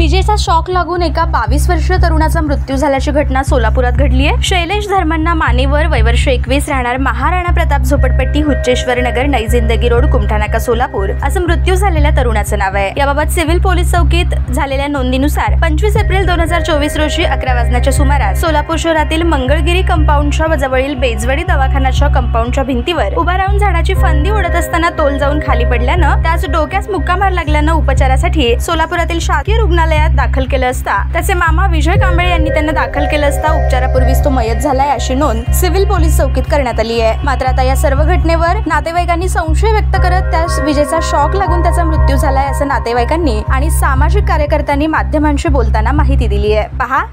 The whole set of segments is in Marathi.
विजेचा शॉक लागून एका 22 वर्षीय तरुणाचा मृत्यू झाल्याची घटना सोलापुरात घडली आहे। शैलेश धर्मण्णा मानेवर, वयवर्ष 21, राहणार महाराणा प्रताप झोपडपट्टी, हुच्चेश्वर नगर, नई जिंदगी रोड, कुमठानाका, सोलापूर असं मृत्यू झालेल्या तरुणाचं नाव आहे। याबाबत सिव्हिल पोलीस चौकीत झालेल्या नोंदीनुसार 25 एप्रिल 2024 रोजी 11 वाजण्याच्या सुमारास सोलापूर शहरातील मंगळगिरी कंपाऊंडच्या जवळील बेजवडी दवाखान्याच्या कंपाऊंडच्या भिंतीवर उभा राहून झाडाची फांदी ओढत असताना तोल जाऊन खाली पडल्यानं त्याच डोक्यास मुक्का मार लागल्यानं उपचारासाठी सोलापुरातील शासकीय रुग्णालयात दाखल केलं असता त्याचे मामा विजय कांबळे यांनी त्यांना दाखल केलं असता उपचारापूर्वीच तो मयत झालाय अशी नोंद सिव्हिल पोलीस चौकीत करण्यात आली आहे। मात्र आता या सर्व घटनेवर नातेवाईकांनी संशय व्यक्त करत त्यास विजेचा शॉक लागून त्याचा मृत्यू झालाय असं नातेवाईकांनी आणि सामाजिक कार्यकर्त्यांनी माध्यमांशी बोलताना माहिती दिली आहे। पहा,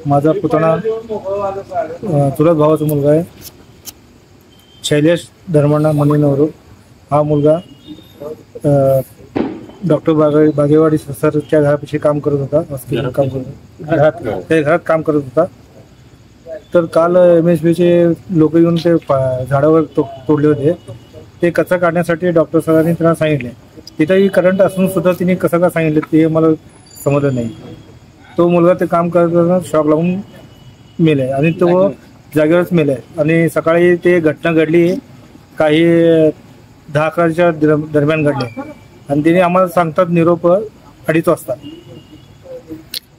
माझा पुतणा चुलत भावाचा मुलगा आहे शैलेश धर्मण्णा मानेवर। हा मुलगा डॉक्टर बागेवाडी सरच्या घरापाशी काम करत होता, हॉस्पिटल काम करत घरात काम करत होता। तर काल MSBचे लोक येऊन ते झाडावर तोडले होते। ते कचरा काढण्यासाठी डॉक्टर सरांनी त्यांना सांगितले। तिथेही करंट असून सुद्धा तिने कसं का सांगितलं ते मला समजलं नाही। तो मुलगा ते काम करताना शॉक लागून मेलाय आणि तो जागेवरच मेलाय। आणि सकाळी ते घटना घडली काही 10-11च्या दरम्यान घडली आणि तिने आम्हाला सांगतात निरोप 2:30 वाजता।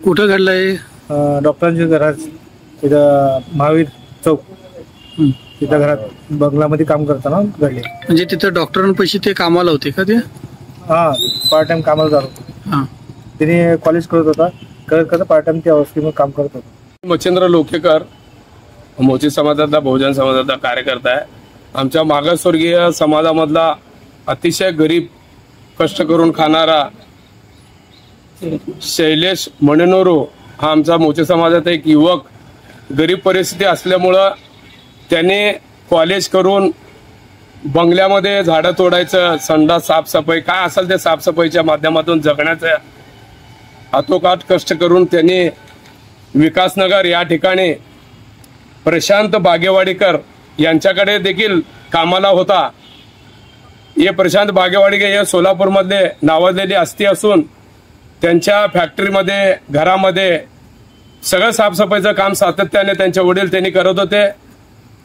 कुठं घडलंय? डॉक्टरांच्या घरात, तिथं महावीर चौक तिथं घरात बंगल्यामध्ये काम करताना घडले। म्हणजे तिथं डॉक्टरांपाशी ते कामाला होते का? ते पार्ट टाइम कामाला जात होता। तिने कॉलेज करत होता, करत पार्ट टाइम त्या हॉस्पिटलमध्ये काम करत होता। मच्छिंद्र लोकेकर मोची समाजातला, बहुजन समाजातला कार्यकर्ता आहे। आमच्या मागासवर्गीय समाजामधला अतिशय गरीब, कष्ट करून खाणारा शैलेश मानेवर हा आमचा मोचे समाजात एक युवक। गरीब परिस्थिती असल्यामुळं त्याने कॉलेज करून बंगल्यामध्ये झाडं तोडायचं, संडास साफसफाई काय असेल ते साफसफाईच्या माध्यमातून जगण्याचं हातोकाठ कष्ट करून त्यांनी विकासनगर या ठिकाणी प्रशांत बागेवाडीकर यांच्याकडे देखील कामाला होता। हे प्रशांत बागेवाडीकर हे सोलापूरमधले नावाजलेली हस्ती असून त्यांच्या फॅक्टरीमध्ये, घरामध्ये सगळं साफसफाईचं काम सातत्याने त्यांचे वडील त्यांनी करत होते।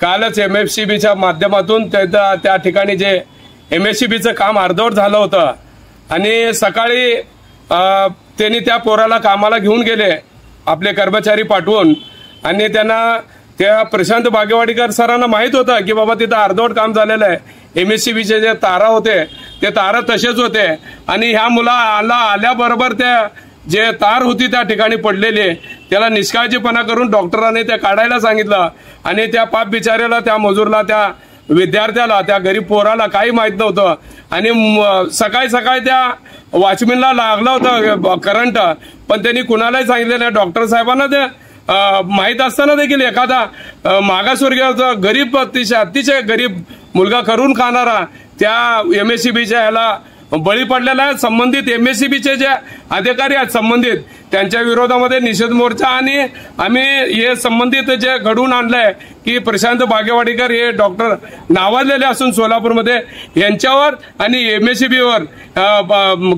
कालच MSCBच्या माध्यमातून त्या ठिकाणी जे MSCBचं काम अर्धवट झालं होतं आणि सकाळी त्यांनी त्या पोराला कामाला घेऊन गेले आपले कर्मचारी पाठवून आणि त्यांना त्या प्रशांत बागेवाडीकर सरांना माहित होतं की बाबा तिथं अर्धवट काम झालेलं आहे। MSCBचे जे तारा होते ते तारा तसेच होते आणि ह्या मुलाला आल्याबरोबर त्या जे तार होती त्या ठिकाणी पडलेली त्याला निष्काळजीपणा करून डॉक्टरांनी ते काढायला सांगितलं आणि त्या पाप बिचाऱ्याला, त्या मजूरला, त्या विद्यार्थ्याला, त्या गरीब पोराला काही माहित नव्हतं आणि सकाळी सकाळी त्या वॉचमॅनला लागलं होतं करंट, पण त्यांनी कुणालाही सांगितलं नाही। डॉक्टर साहेबांना ते माहीत असताना देखील एखादा मागासवर्गीय गरीब, अतिशय गरीब मुलगा करून खाणारा त्या MSCBच्या ह्याला बळी पडलेला आहे। संबंधित MSCBचे जे अधिकारी आहेत संबंधित त्यांच्या विरोधामध्ये निषेध मोर्चा आणि आम्ही हे संबंधित जे घडवून आणलंय की प्रशांत बागेवाडीकर हे डॉक्टर नावाजलेले असून सोलापूरमध्ये यांच्यावर आणि MSCBवर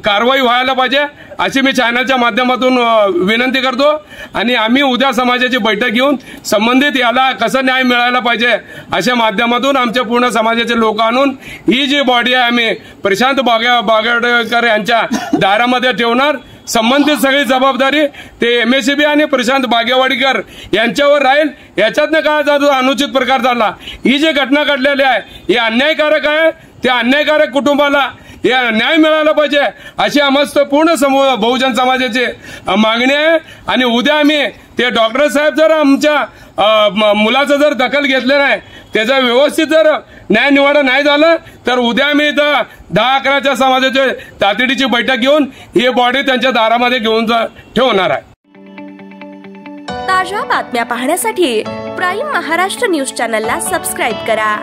कारवाई व्हायला पाहिजे अशी मी चॅनलच्या माध्यमातून विनंती करतो आणि आम्ही उद्या समाजाची बैठक घेऊन संबंधित याला कसं न्याय मिळायला पाहिजे अशा माध्यमातून आमच्या पूर्ण समाजाचे लोक आणून ही जी बॉडी आहे आम्ही प्रशांत बागेवाडीकर यांच्या दारामध्ये ठेवणार। संबंधित सगळी जबाबदारी ते MSCB आणि प्रशांत बागेवाडीकर यांच्यावर राहील। याच्यातनं काय जो अनुचित प्रकार झाला, ही जी घटना घडलेली आहे ही अन्यायकारक आहे। त्या अन्यायकारक कुटुंबाला न्याय मिळाला पाहिजे अशी आम्हाला पूर्ण बहुजन समाजाची मागणी आहे आणि उद्या आम्ही ते डॉक्टर साहेब जर आमच्या मुलाचं जर दखल घेतलं नाही, त्याचा व्यवस्थित जर न्याय निवाडा नाही झालं तर उद्या आम्ही इथं 10-11च्या समाजाची तातडीची बैठक घेऊन ही बॉडी त्यांच्या दारामध्ये घेऊन ठेवणार आहे। ताज्या बातम्या पाहण्यासाठी प्राईम महाराष्ट्र न्यूज चॅनलला सबस्क्राईब करा।